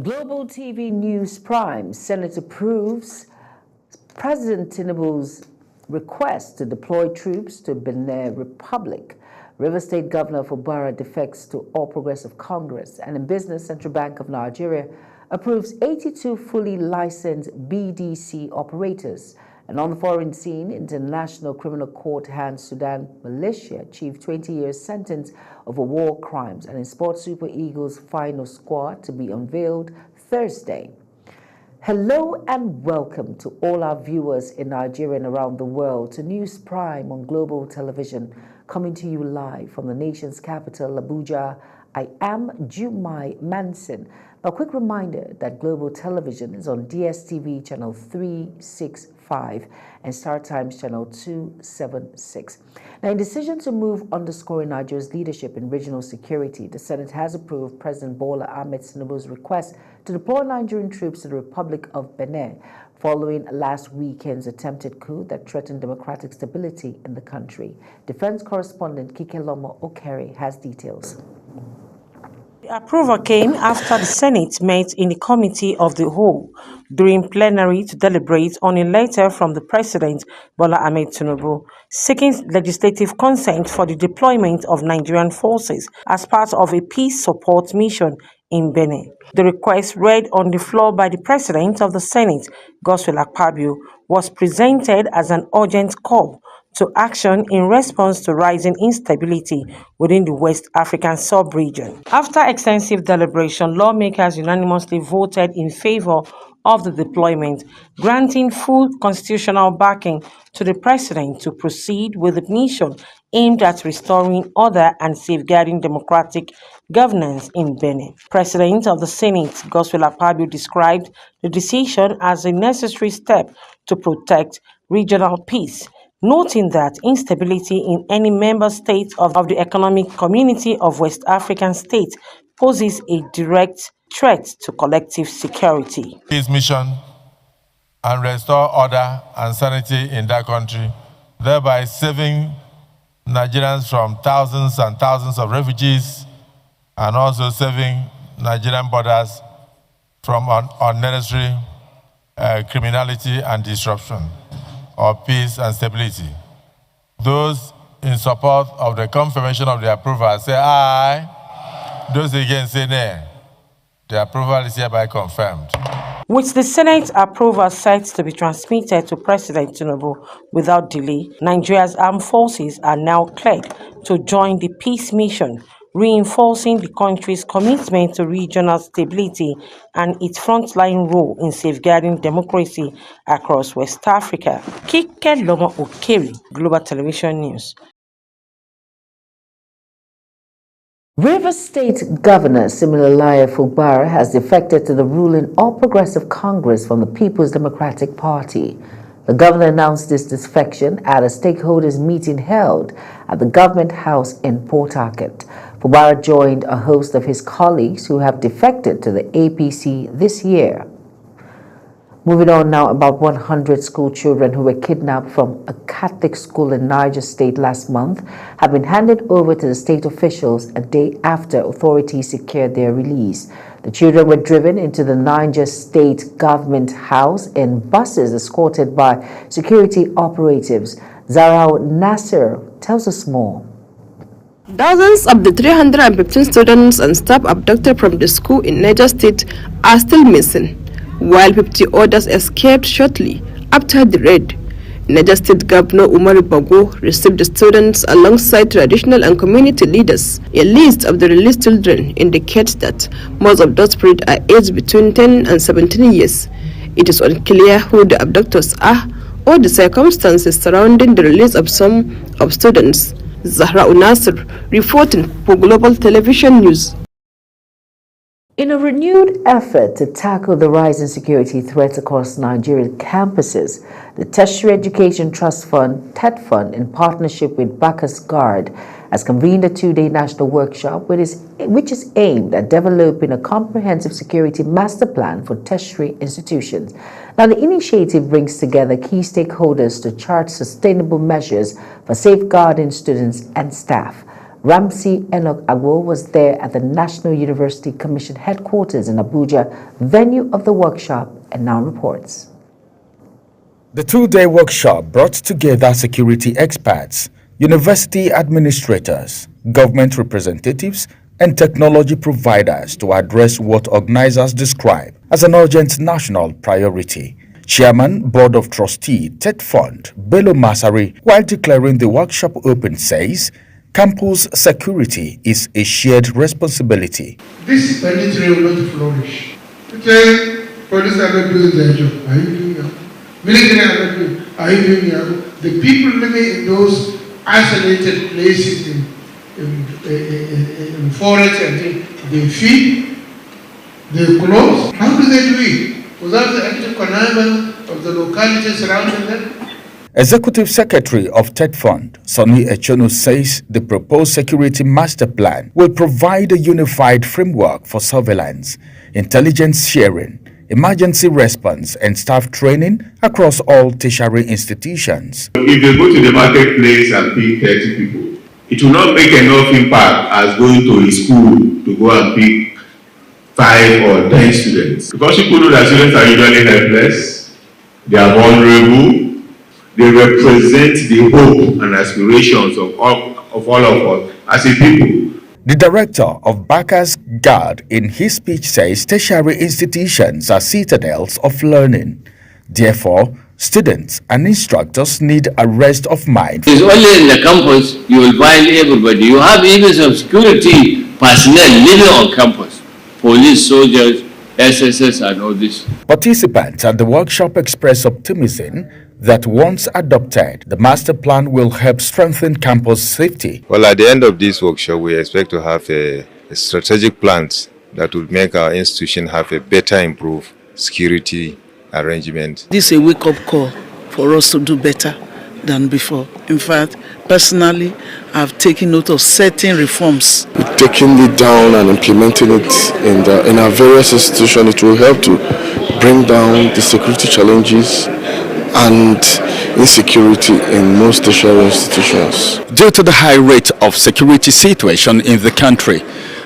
Global TV News Prime, Senate approves President Tinubu's request to deploy troops to Benin Republic. River State Governor Fubara defects to All Progressive Congress, and in business, Central Bank of Nigeria approves 82 fully licensed BDC operators. And on the foreign scene, International Criminal Court hands Sudan militia chief 20 years sentence over war crimes. And in sports, Super Eagles final squad to be unveiled Thursday. Hello and welcome to all our viewers in Nigeria and around the world to News Prime on Global Television, coming to you live from the nation's capital, Abuja. I am Jumai Manson. A quick reminder that Global Television is on DSTV channel 365 and Star Times channel 276. Now, in decision to move underscoring Nigeria's leadership in regional security, the Senate has approved President Bola Ahmed Tinubu's request to deploy Nigerian troops to the Republic of Benin, following last weekend's attempted coup that threatened democratic stability in the country. Defense correspondent Kikeloma Okere has details. The approval came after the Senate met in the Committee of the Whole during plenary to deliberate on a letter from the President Bola Ahmed Tinubu seeking legislative consent for the deployment of Nigerian forces as part of a peace support mission in Benin. The request, read on the floor by the President of the Senate, Godswill Akpabio, was presented as an urgent call to action in response to rising instability within the West African sub-region. After extensive deliberation, lawmakers unanimously voted in favor of the deployment, granting full constitutional backing to the President to proceed with the mission aimed at restoring order and safeguarding democratic governance in Benin. President of the Senate, Godswill Akpabio, described the decision as a necessary step to protect regional peace, noting that instability in any member state of the Economic Community of West African States poses a direct threat to collective security. Peace mission and restore order and sanity in that country, thereby saving Nigerians from thousands and thousands of refugees and also saving Nigerian borders from unnecessary criminality and disruption of peace and stability. Those in support of the confirmation of the approval say aye. Those against say nay. The approval is hereby confirmed. With the Senate approval set to be transmitted to President Tinubu without delay, Nigeria's armed forces are now cleared to join the peace mission, reinforcing the country's commitment to regional stability and its frontline role in safeguarding democracy across West Africa. Kikeloma Okere, Global Television News. River State Governor Siminalayi Fubara has defected to the ruling All Progressive Congress from the People's Democratic Party. The governor announced this defection at a stakeholders meeting held at the Government House in Port Harcourt. Fubara joined a host of his colleagues who have defected to the APC this year. Moving on now, about 100 school children who were kidnapped from a Catholic school in Niger State last month have been handed over to the state officials a day after authorities secured their release. The children were driven into the Niger State Government House in buses escorted by security operatives. Zarau Nasser tells us more. Dozens of the 315 students and staff abducted from the school in Niger State are still missing, while 50 others escaped shortly after the raid. Niger State Governor Umaru Bago received the students alongside traditional and community leaders. A list of the released children indicates that most of those freed are aged between 10 and 17 years. It is unclear who the abductors are or the circumstances surrounding the release of some of students. Zahra Nasser reporting for Global Television News. In a renewed effort to tackle the rising security threats across Nigerian campuses, the Tertiary Education Trust Fund, TED Fund, in partnership with Bacchus Guard, has convened a two-day national workshop which is aimed at developing a comprehensive security master plan for tertiary institutions. Now, the initiative brings together key stakeholders to chart sustainable measures for safeguarding students and staff. Ramsey Enoch Agbo was there at the National University Commission headquarters in Abuja, venue of the workshop, and now reports. The two-day workshop brought together security experts, university administrators, government representatives, and technology providers to address what organizers describe as an urgent national priority. Chairman, Board of Trustee, TED Fund, Bello Masari, while declaring the workshop open, says campus security is a shared responsibility. This military will not flourish. Okay, police are not doing their job. Are you doing your job? Military are not doing. Are you doing your job? The people living in those isolated places in forests and things, they feed, they clothe. How do they do it? Without the active connivance of the locality surrounding them? Executive Secretary of TED Fund, Sonny Echono, says the proposed security master plan will provide a unified framework for surveillance, intelligence sharing, emergency response, and staff training across all tertiary institutions. If they go to the marketplace and pick 30 people, it will not make enough impact as going to a school to go and pick 5 or 10 students. Because people know that students are usually helpless, they are vulnerable, they represent the hope and aspirations of all of us as a people. The director of Baka's Guard in his speech says tertiary institutions are citadels of learning. Therefore, students and instructors need a rest of mind. It's only in the campus you will find everybody. You have even some security personnel living on campus. Police, soldiers, SSS and all this. Participants at the workshop expressed optimism that once adopted, the master plan will help strengthen campus safety. Well, at the end of this workshop, we expect to have a strategic plan that will make our institution have a better improved security arrangement. This is a wake-up call for us to do better than before. In fact, personally, I've taken note of certain reforms. Taking it down and implementing it in our various institutions, it will help to bring down the security challenges and insecurity in most tertiary institutions. Due to the high rate of security situation in the country,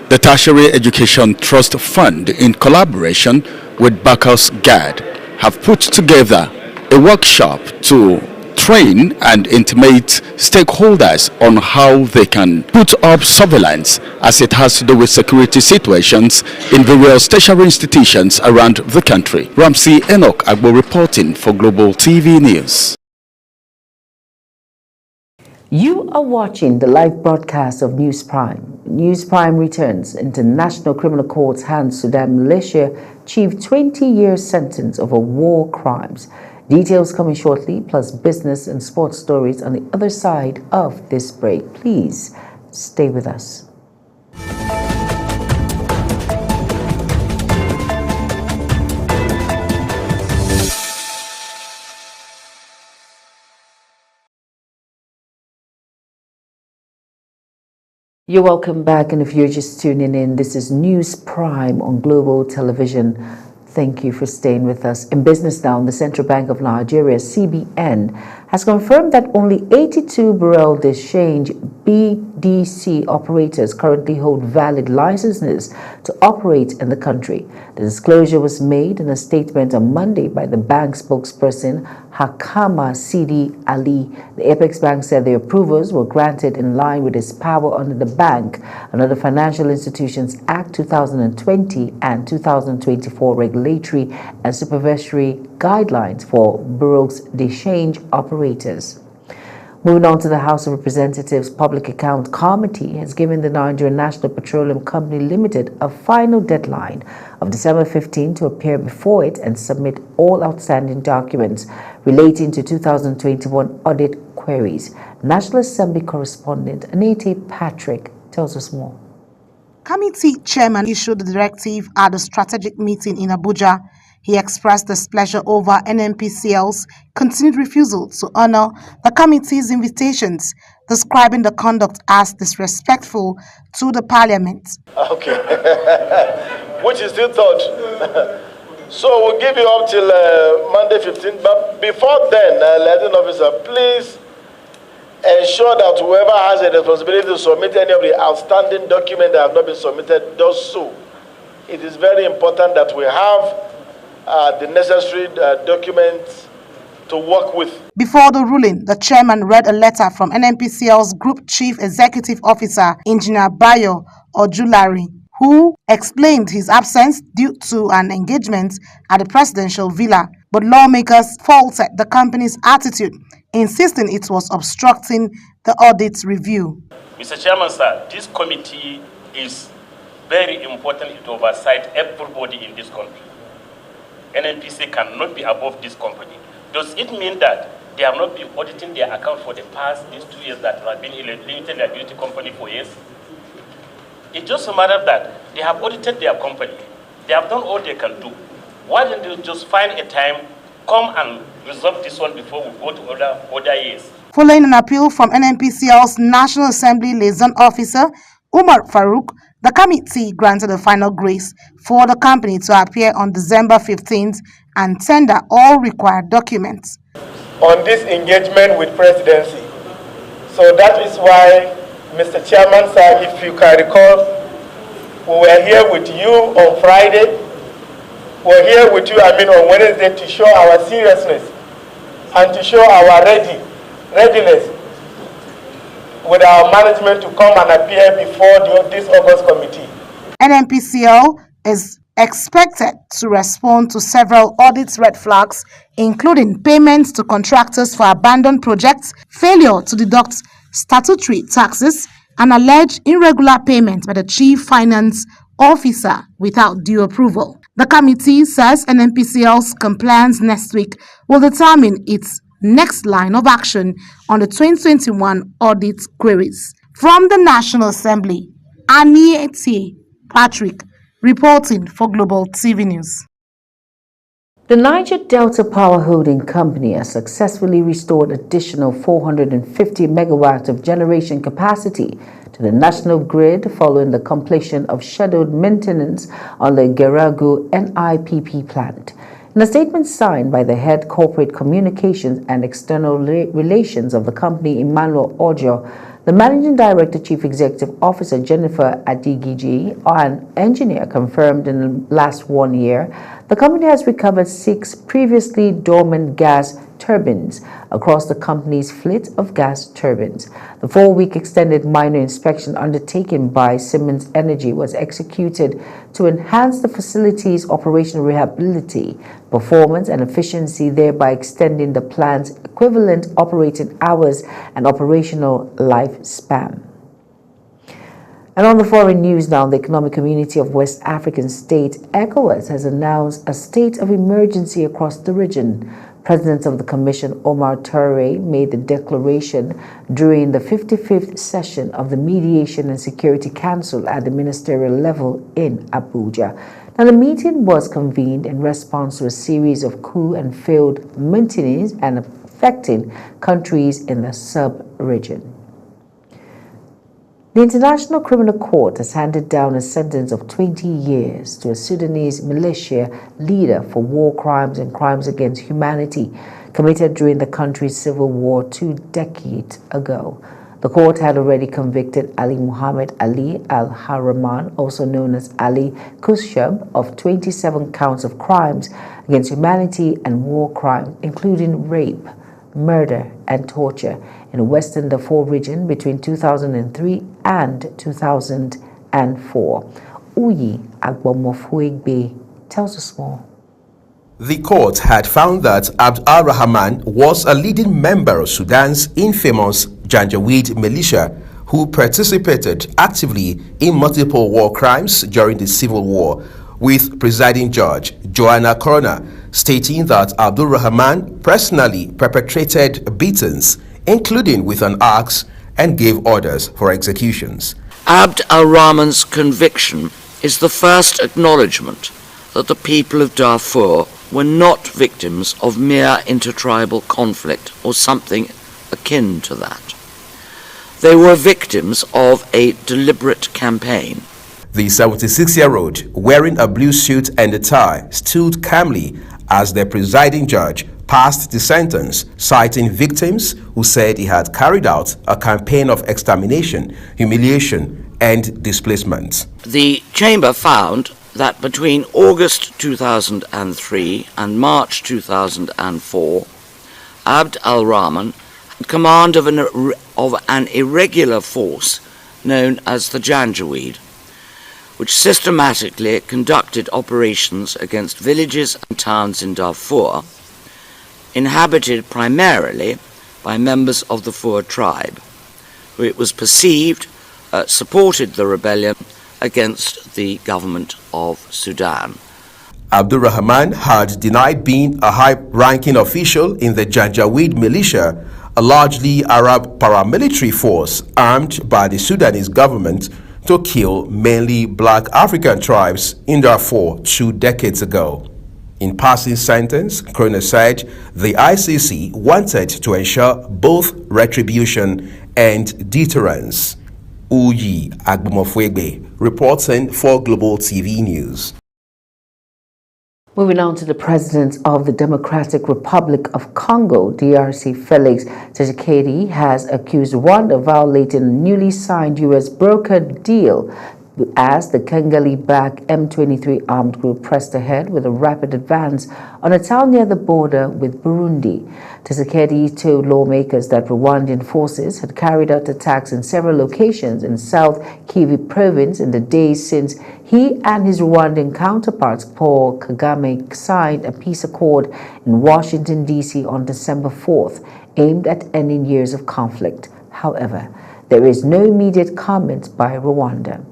the Tertiary Education Trust Fund, in collaboration with Baka's Guard, have put together a workshop to train and intimate stakeholders on how they can put up surveillance as it has to do with security situations in various tertiary institutions around the country. Ramsey Enoch Agbo reporting for Global TV News. You are watching the live broadcast of News Prime. News Prime returns. International Criminal Court's hands Sudan militia chief 20-year sentence over war crimes. Details coming shortly, plus business and sports stories on the other side of this break. Please stay with us. You're welcome back, and if you're just tuning in, this is News Prime on Global Television. Thank you for staying with us. In business now, the Central Bank of Nigeria, CBN, has confirmed that only 82 Bureau de Change BDC operators currently hold valid licenses to operate in the country. The disclosure was made in a statement on Monday by the bank spokesperson, Hakama Sidi Ali. The Apex Bank said the approvals were granted in line with its power under the Bank and other Financial Institutions Act 2020 and 2024 regulatory and supervisory guidelines for bureaus de change operators. Moving on to the House of Representatives Public Account Committee has given the Nigerian National Petroleum Company Limited a final deadline of December 15 to appear before it and submit all outstanding documents relating to 2021 audit queries. National Assembly correspondent Anete Patrick tells us more. Committee chairman issued the directive at a strategic meeting in Abuja. He expressed displeasure over NNPCL's continued refusal to honor the committee's invitations, describing the conduct as disrespectful to the parliament. Okay, which is still thought. So we'll give you up till Monday 15th, but before then, liaison officer, please ensure that whoever has a responsibility to submit any of the outstanding documents that have not been submitted does so. It is very important that we have the necessary documents to work with. Before the ruling, the chairman read a letter from NNPCL's Group Chief Executive Officer, Engineer Bayo Ojulari, who explained his absence due to an engagement at the presidential villa. But lawmakers faulted the company's attitude, insisting it was obstructing the audit review. Mr. Chairman, sir, this committee is very important to oversight everybody in this country. NNPC cannot be above this company. Does it mean that they have not been auditing their account for the past these 2 years that have been a limited liability company for years? It's just a matter that they have audited their company. They have done all they can do. Why don't they just find a time, come and resolve this one before we go to other years? Following an appeal from NNPCL's National Assembly Liaison Officer, Umar Farouk, the committee granted a final grace for the company to appear on December 15th and tender all required documents. On this engagement with presidency. So that is why, Mr. Chairman, sir, if you can recall, we were here with you on Friday. We were here with you, on Wednesday to show our seriousness and to show our readiness with our management to come and appear before this August committee. NNPCL is expected to respond to several audit red flags, including payments to contractors for abandoned projects, failure to deduct statutory taxes, and alleged irregular payment by the Chief Finance Officer without due approval. The committee says NNPCL's compliance next week will determine its next line of action on the 2021 audit queries. From the National Assembly, Anieti Patrick, reporting for Global TV News. The Niger Delta Power Holding Company has successfully restored additional 450 megawatts of generation capacity to the national grid following the completion of scheduled maintenance on the Geragu NIPP plant. In a statement signed by the head corporate communications and external relations of the company, Emmanuel Ojo, the Managing Director, Chief Executive Officer Jennifer Adigiji, an engineer, confirmed in the last 1 year, the company has recovered 6 previously dormant gas turbines across the company's fleet of gas turbines. The 4-week extended minor inspection undertaken by Siemens Energy was executed to enhance the facility's operational reliability, performance, and efficiency, thereby extending the plant's equivalent operating hours and operational lifespan. And on the foreign news now, the Economic Community of West African States, ECOWAS, has announced a state of emergency across the region. President of the Commission, Omar Touray, made the declaration during the 55th session of the Mediation and Security Council at the ministerial level in Abuja. Now, the meeting was convened in response to a series of coup and failed mutinies and affecting countries in the sub-region. The International Criminal Court has handed down a sentence of 20 years to a Sudanese militia leader for war crimes and crimes against humanity committed during the country's civil war 2 decades ago. The court had already convicted Ali Muhammad Ali Al-Haraman, also known as Ali Kushab, of 27 counts of crimes against humanity and war crimes, including rape, murder, and torture in the Western Darfur region between 2003 and 2004. Uyi Agbomofuegbe tells us more. The court had found that Abd al-Rahman was a leading member of Sudan's infamous Janjaweed militia who participated actively in multiple war crimes during the civil war, with presiding judge Joanna Corona stating that Abdul Rahman personally perpetrated beatings, including with an axe, and gave orders for executions. Abd al-Rahman's conviction is the first acknowledgement that the people of Darfur were not victims of mere intertribal conflict or something akin to that. They were victims of a deliberate campaign. The 76-year-old, wearing a blue suit and a tie, stood calmly as the presiding judge passed the sentence, citing victims who said he had carried out a campaign of extermination, humiliation, and displacement. The chamber found that between August 2003 and March 2004, Abd al-Rahman had command of an irregular force known as the Janjaweed, which systematically conducted operations against villages and towns in Darfur, inhabited primarily by members of the Fur tribe, who it was perceived supported the rebellion against the government of Sudan. Abdul-Rahman had denied being a high-ranking official in the Janjaweed militia, a largely Arab paramilitary force armed by the Sudanese government to kill mainly black African tribes in Darfur 2 decades ago. In passing sentence, Kroner said the ICC wanted to ensure both retribution and deterrence. Uyi Agbumofwegbe, reporting for Global TV News. Moving on to the President of the Democratic Republic of Congo, DRC, Felix Tshisekedi, has accused Rwanda of violating a newly signed U.S. brokered deal as the Kigali-backed M23 armed group pressed ahead with a rapid advance on a town near the border with Burundi. Tshisekedi told lawmakers that Rwandan forces had carried out attacks in several locations in South Kivu province in the days since he and his Rwandan counterparts, Paul Kagame, signed a peace accord in Washington, D.C. on December 4th, aimed at ending years of conflict. However, there is no immediate comment by Rwanda.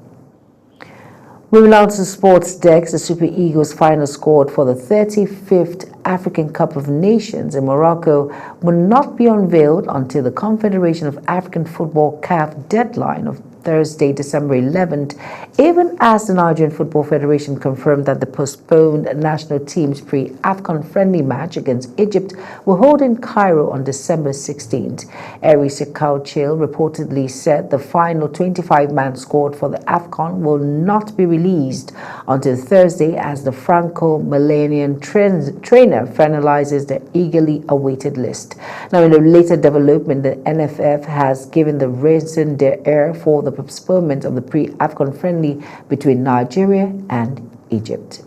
Moving on to sports decks, the Super Eagles' final squad for the 35th African Cup of Nations in Morocco will not be unveiled until the Confederation of African Football (CAF) deadline of Thursday, December 11th, even as the Nigerian Football Federation confirmed that the postponed national team's pre-AFCON friendly match against Egypt will hold in Cairo on December 16th. Eri Sekauchil reportedly said the final 25-man squad for the AFCON will not be released until Thursday as the Franco-Malian trainer finalizes the eagerly awaited list. Now, in a later development, the NFF has given the reason d'etre for the postponement of the pre-AFCON friendly between Nigeria and Egypt.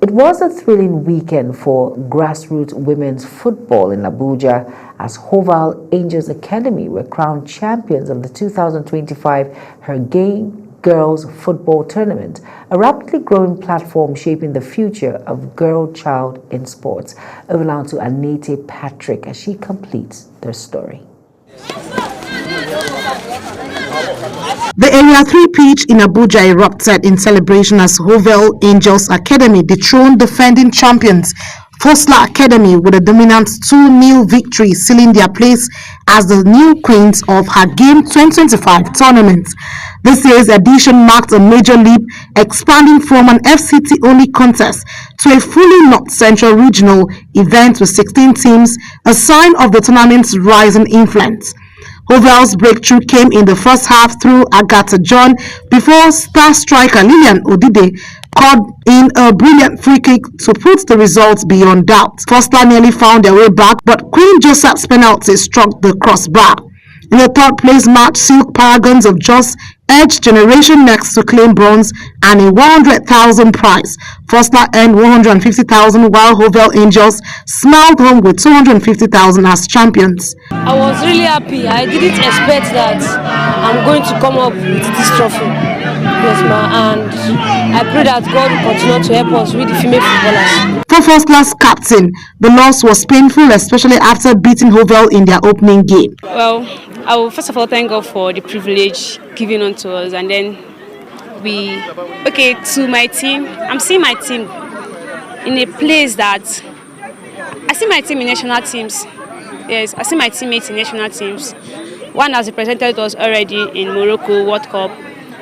It was a thrilling weekend for grassroots women's football in Abuja as Hopewell Angels Academy were crowned champions of the 2025 Her Game Girls Football Tournament, a rapidly growing platform shaping the future of girl-child in sports. Over now to Anete Patrick as she completes their story. The Area 3 pitch in Abuja erupted in celebration as Hopewell Angels Academy dethroned defending champions Fosla Academy with a dominant 2-0 victory, sealing their place as the new queens of Her Game 2025 tournament. This year's edition marked a major leap, expanding from an FCT-only contest to a fully North Central regional event with 16 teams, a sign of the tournament's rising influence. Hopewell's breakthrough came in the first half through Agatha John before star striker Lilian Odide caught in a brilliant free kick to put the results beyond doubt. Foster nearly found their way back, but Queen Joseph's penalty struck the crossbar. In the third place match, Silk Paragons of Jos edged Generation Next to claim bronze and a 100,000 prize. Foster earned 150,000 while Hopewell Angels smiled home with 250,000 as champions. I was really happy. I didn't expect that I'm going to come up with this trophy. Yes, ma, and I pray that God will continue to help us with the female footballers. For first-class captain, the loss was painful, especially after beating Hopewell in their opening game. Well, I will first of all thank God for the privilege given unto us, and then to my team. I'm seeing my team in a place that I see my team in national teams. Yes, I see my teammates in national teams. One has represented us already in Morocco World Cup,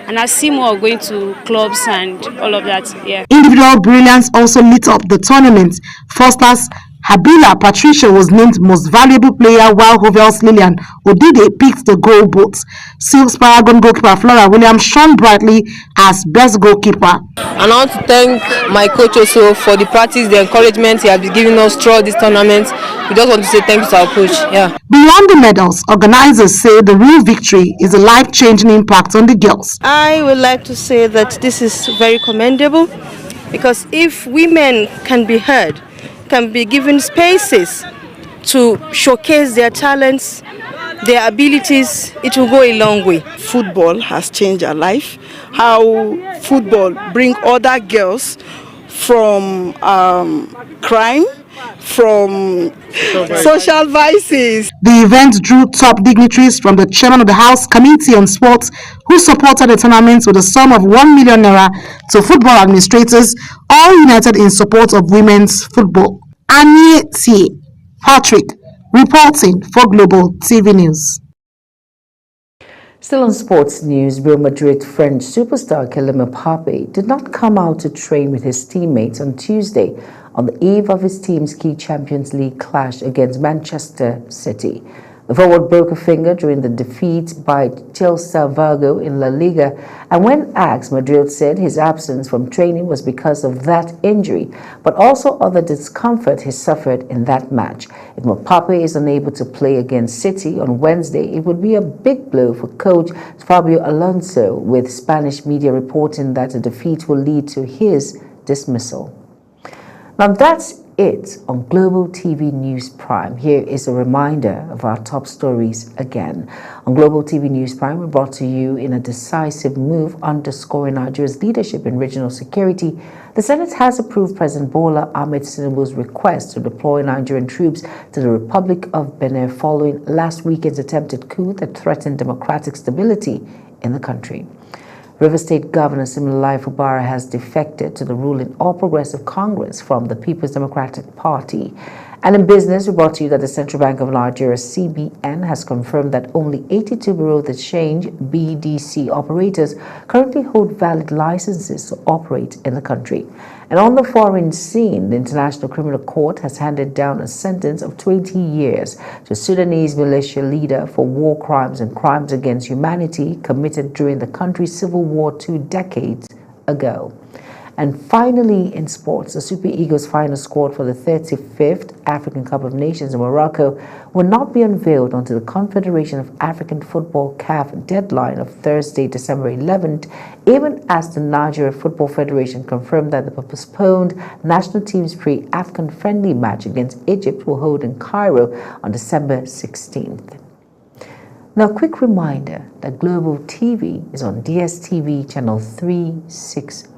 and I see more going to clubs and all of that. Yeah. Individual brilliance also lit up the tournament. Foster's Habila Patricia was named Most Valuable Player, while Hovell's Lillian Odide picked the goal both. Silks Paragon goalkeeper Flora Williams shone brightly as best goalkeeper. And I want to thank my coach also for the practice, the encouragement he has been giving us throughout this tournament. We just want to say thank you to our coach. Yeah. Beyond the medals, organizers say the real victory is a life-changing impact on the girls. I would like to say that this is very commendable, because if women can be heard, can be given spaces to showcase their talents, their abilities, it will go a long way. Football has changed our life. How football bring other girls from crime, from social vices. The event drew top dignitaries from the chairman of the House Committee on Sports, who supported the tournament with a sum of 1 million naira, to football administrators, all united in support of women's football. Annie T. Patrick, reporting for Global TV News. Still on sports news, Real Madrid French superstar Kylian Mbappe did not come out to train with his teammates on Tuesday on the eve of his team's key Champions League clash against Manchester City. The forward broke a finger during the defeat by Celta Vigo in La Liga, and when asked, Madrid said his absence from training was because of that injury, but also other discomfort he suffered in that match. If Mbappe is unable to play against City on Wednesday, it would be a big blow for coach Fabio Alonso, with Spanish media reporting that the defeat will lead to his dismissal. Now that's it on Global TV News Prime. Here is a reminder of our top stories again. On Global TV News Prime, we brought to you in a decisive move underscoring Nigeria's leadership in regional security. The Senate has approved President Bola Ahmed Tinubu's request to deploy Nigerian troops to the Republic of Benin following last weekend's attempted coup that threatened democratic stability in the country. River State Governor Siminalayi Fubara has defected to the ruling All Progressive Congress from the People's Democratic Party. And in business, we brought to you that the Central Bank of Nigeria, CBN, has confirmed that only 82 Bureau de Change BDC operators currently hold valid licenses to operate in the country. And on the foreign scene, the International Criminal Court has handed down a sentence of 20 years to a Sudanese militia leader for war crimes and crimes against humanity committed during the country's civil war 2 decades ago. And finally, in sports, the Super Eagles final squad for the 35th African Cup of Nations in Morocco will not be unveiled until the Confederation of African Football CAF deadline of Thursday, December 11th, even as the Nigeria Football Federation confirmed that the postponed national team's pre-AFCON friendly match against Egypt will hold in Cairo on December 16th. Now, a quick reminder that Global TV is on DSTV channel 365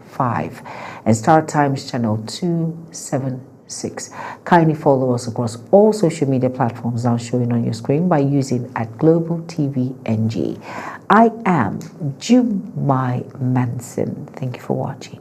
and Star Times channel 276. Kindly follow us across all social media platforms now showing on your screen by using @GlobalTVNG. I am Jumai Manson. Thank you for watching.